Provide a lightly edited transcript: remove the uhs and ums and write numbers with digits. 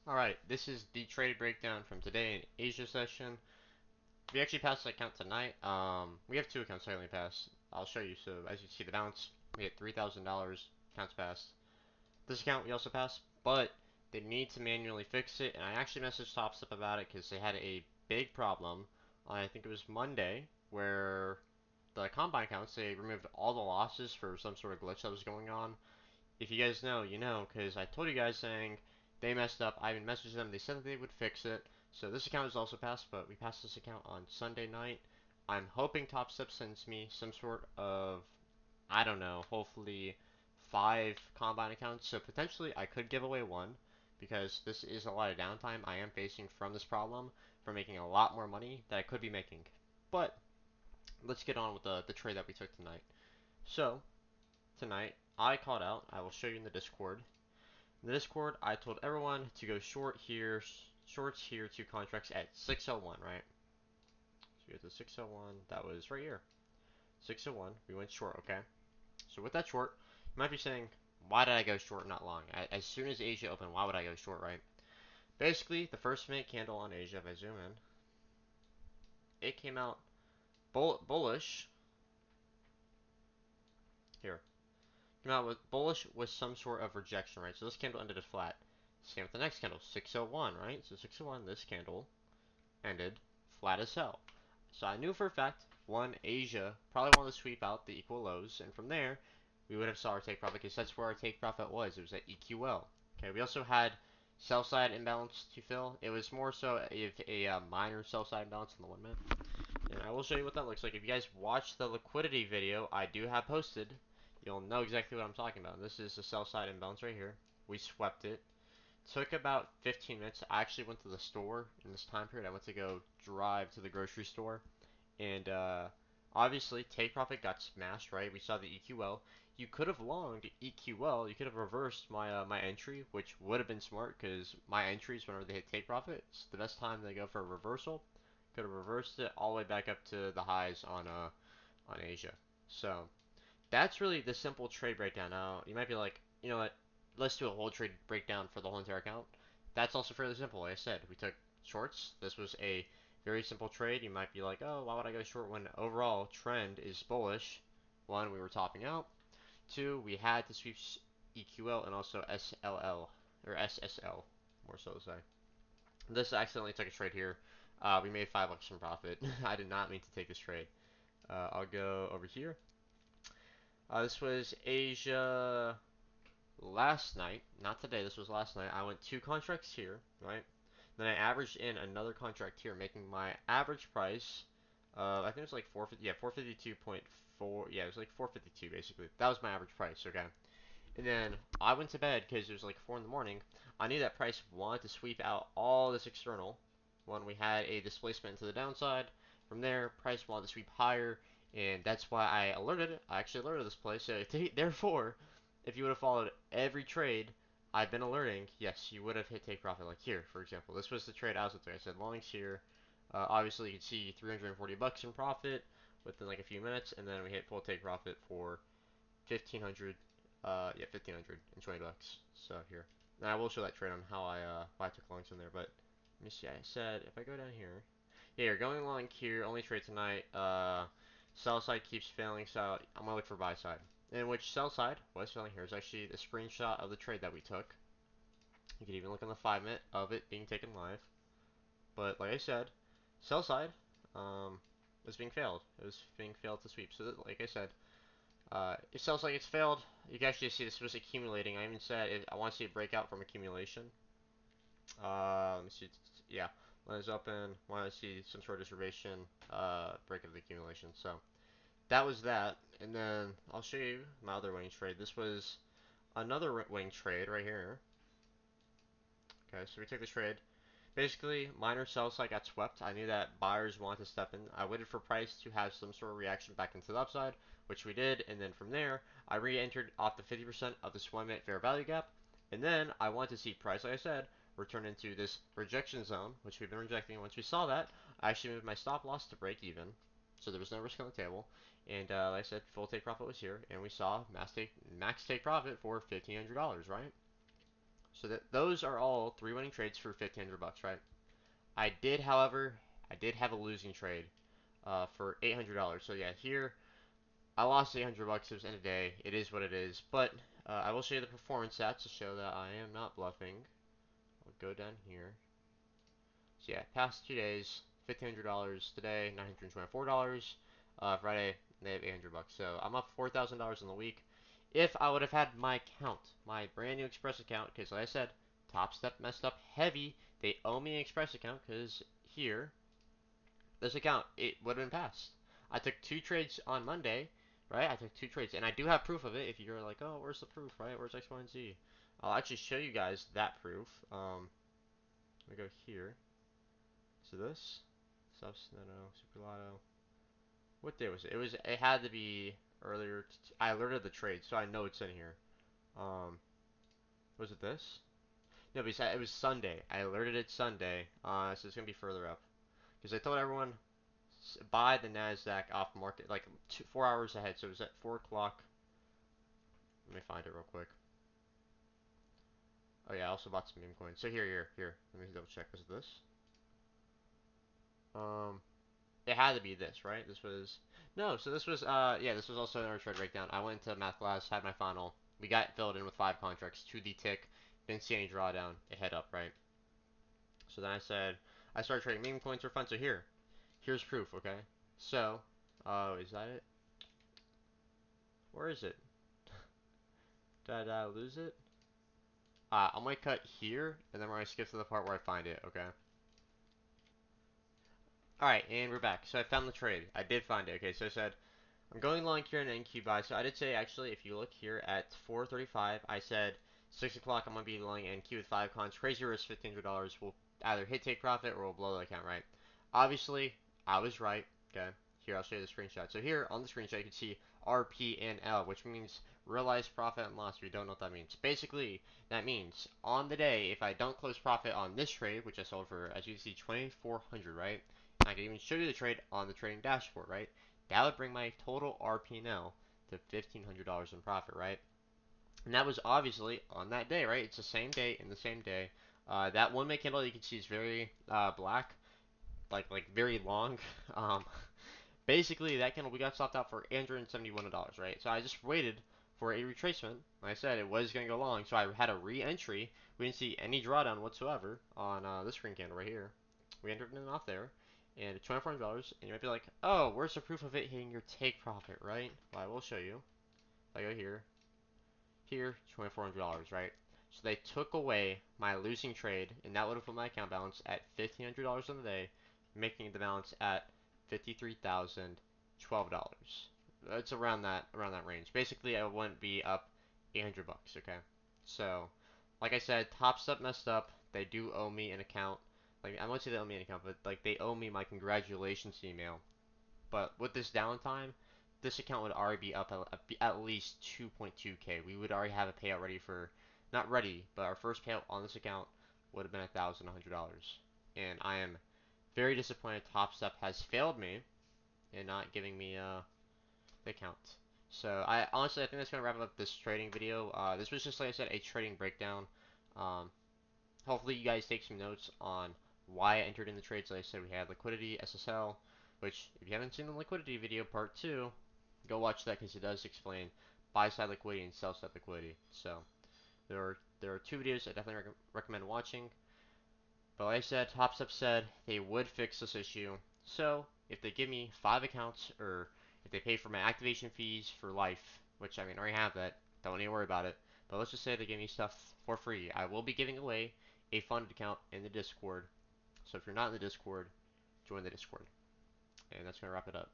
Alright, this is the trade breakdown from today in Asia session. We actually passed the account tonight. We have two accounts slightly passed. I'll show you. So as you see the balance, we had $3,000 accounts passed. This account we also passed, but they need to manually fix it. And I actually messaged TopStep about it because they had a big problem. I think it was Monday where the combine accounts they removed all the losses for some sort of glitch that was going on. If you guys know, you know, because I told you guys saying they messed up. I even messaged them. They said that they would fix it. So this account is also passed, but we passed this account on Sunday night. I'm hoping TopStep sends me some sort of, I don't know, hopefully 5 combine accounts. So potentially I could give away one because this is a lot of downtime I am facing from this problem for making a lot more money that I could be making. But let's get on with the trade that we took tonight. So tonight I called out. I will show you in the Discord. In the Discord, I told everyone to go short here, shorts here, two contracts at 601, right? So we go to 601, that was right here. 601, we went short, okay? So with that short, you might be saying, why did I go short not long? As soon as Asia opened, why would I go short, right? Basically, the first minute candle on Asia, if I zoom in, it came out bullish. Here, came out with bullish with some sort of rejection, right? So this candle ended it flat. Same with the next candle, 601, right? So 601, this candle ended flat as hell. So I knew for a fact, one, Asia probably wanted to sweep out the equal lows, and from there, we would have saw our take profit, because that's where our take profit was. It was at EQL. Okay, we also had sell side imbalance to fill. It was more so a minor sell side imbalance in the 1 minute. And I will show you what that looks like. If you guys watch the liquidity video I do have posted, you'll know exactly what I'm talking about. This is the sell side imbalance right here. We swept it. Took about 15 minutes. I actually went to the store in this time period. I went to go drive to the grocery store, and obviously take profit got smashed. Right, we saw the EQL. You could have longed EQL. You could have reversed my entry, which would have been smart because my entries whenever they hit take profit, it's the best time they go for a reversal. Could have reversed it all the way back up to the highs on Asia. So that's really the simple trade breakdown. Now, you might be like, you know what, let's do a whole trade breakdown for the whole entire account. That's also fairly simple. Like I said, we took shorts. This was a very simple trade. You might be like, oh, why would I go short when overall trend is bullish? One, we were topping out. Two, we had to sweep EQL and also SLL, or SSL, more so to say. This accidentally took a trade here. We made $5 in profit. I did not mean to take this trade. I'll go over here. This was Asia last night, not today, this was last night. I went two contracts here, right? Then I averaged in another contract here, making my average price, I think it was like 450, yeah, 452.4, yeah, it was like 452 basically. That was my average price, okay? And then I went to bed because it was like 4 in the morning. I knew that price wanted to sweep out all this external when we had a displacement to the downside. From there, price wanted to sweep higher, and that's why I alerted it. I actually alerted this place. So therefore, if you would have followed every trade I've been alerting, yes, you would have hit take profit. Like here, for example, this was the trade I was with. I said longs here. Obviously, you can see 340 bucks in profit within like a few minutes, and then we hit full take profit for 1500, yeah, 1520 bucks. So here, and I will show that trade on how why I took longs in there. But let me see. I said if I go down here, yeah, you're going long here. Only trade tonight. Sell side keeps failing, so I'm gonna look for buy side. In which sell side was failing here is actually the screenshot of the trade that we took. You can even look on the 5 minute of it being taken live. But like I said, sell side was being failed. It was being failed to sweep. So that, like I said, it sounds like it's failed. You can actually see this was accumulating. I even said I want to see it break out from accumulation. Let me see. Yeah, when it's open, want to see some sort of reservation, break of the accumulation. So that was that. And then I'll show you my other wing trade. This was another wing trade right here. Okay, so we took the trade. Basically, minor sell side got swept. I knew that buyers wanted to step in. I waited for price to have some sort of reaction back into the upside, which we did, and then from there, I re-entered off the 50% of this 1 minute fair value gap, and then I wanted to see price, like I said, return into this rejection zone, which we've been rejecting. Once we saw that, I actually moved my stop loss to break even, so there was no risk on the table, and like I said, full take profit was here, and we saw max take profit for $1,500, right? So those are all 3 winning trades for 1,500 bucks, right? However, I did have a losing trade for $800. So yeah, here I lost 800 bucks. It was in a day. It is what it is. But I will show you the performance stats to show that I am not bluffing. I'll go down here. So yeah, past 2 days, $1,500 today, $924. Friday, they have 800 bucks. So I'm up $4,000 in the week. If I would have had my account, my brand new Express account, because like I said, Top Step messed up heavy. They owe me an Express account because here, this account, it would have been passed. I took 2 trades on Monday, right? I took 2 trades, and I do have proof of it. If you're like, oh, where's the proof, right? Where's X, Y, and Z? I'll actually show you guys that proof. Let me go here. So this, Subs, no, Super Lotto. What day was it? It had to be earlier. I alerted the trade, so I know it's in here. Um, was it this? No, but it was Sunday. I alerted it Sunday. So it's gonna be further up because I told everyone buy the Nasdaq off market like 4 hours ahead. So it was at 4 o'clock. Let me find it real quick. Oh yeah, I also bought some meme coins. So here. Let me double check. Was it this? Um, It had to be this, right? This was no. So this was yeah. This was also in our trade breakdown. I went to math class, had my final. We got filled in with 5 contracts to the tick. Didn't see any drawdown. It head up, right? So then I said I started trading meme coins for fun. So here's proof. Okay. So is that it? Where is it? Did I lose it? I'm gonna cut here, and then we're gonna skip to the part where I find it. Okay. All right, and we're back. So I found the trade. I did find it. Okay. So I said I'm going long here in NQ buy. So I did say actually, if you look here at 4:35, I said 6 o'clock I'm gonna be long NQ with 5 cons. Crazy risk, $1,500. We'll either hit take profit or we'll blow the account, right? Obviously, I was right. Okay. Here I'll show you the screenshot. So here on the screenshot you can see RP and L, which means realized profit and loss. If you don't know what that means, basically that means on the day if I don't close profit on this trade, which I sold for as you can see 2,400, right? I can even show you the trade on the trading dashboard, right? That would bring my total RP&L to $1,500 in profit, right? And that was obviously on that day, right? It's the same day in the same day. That 1 minute candle you can see is very black, like very long. Um, Basically, that candle we got stopped out for $871, right? So I just waited for a retracement. Like I said, it was going to go long, so I had a re-entry. We didn't see any drawdown whatsoever on this green candle right here. We entered in off there, and it's $2,400. And you might be like, oh, where's the proof of it hitting your take profit, right? Well, I will show you. If I go here, $2,400, right? So they took away my losing trade, and that would have put my account balance at $1,500 on the day, making the balance at $53,012. It's around that range. Basically, I wouldn't be up 800 bucks. Okay, so like I said, Top Step messed up. They do owe me an account. Like I won't say they owe me an account, but like they owe me my congratulations email. But with this downtime, this account would already be up at least 2.2k. We would already have a payout ready for, not ready, but our first payout on this account would have been $1,100. And I am very disappointed Top Step has failed me in not giving me the account. So I honestly I think that's gonna wrap up this trading video. This was just like I said a trading breakdown. Um, Hopefully you guys take some notes on why I entered in the trades. Like I said, we had liquidity, SSL, which if you haven't seen the liquidity video part 2, go watch that because it does explain buy side liquidity and sell side liquidity. So there are 2 videos I definitely recommend watching. But like I said, TopStep said they would fix this issue. So if they give me 5 accounts or if they pay for my activation fees for life, which I mean I already have that, don't need to worry about it. But let's just say they give me stuff for free. I will be giving away a funded account in the Discord. So if you're not in the Discord, join the Discord. And that's going to wrap it up.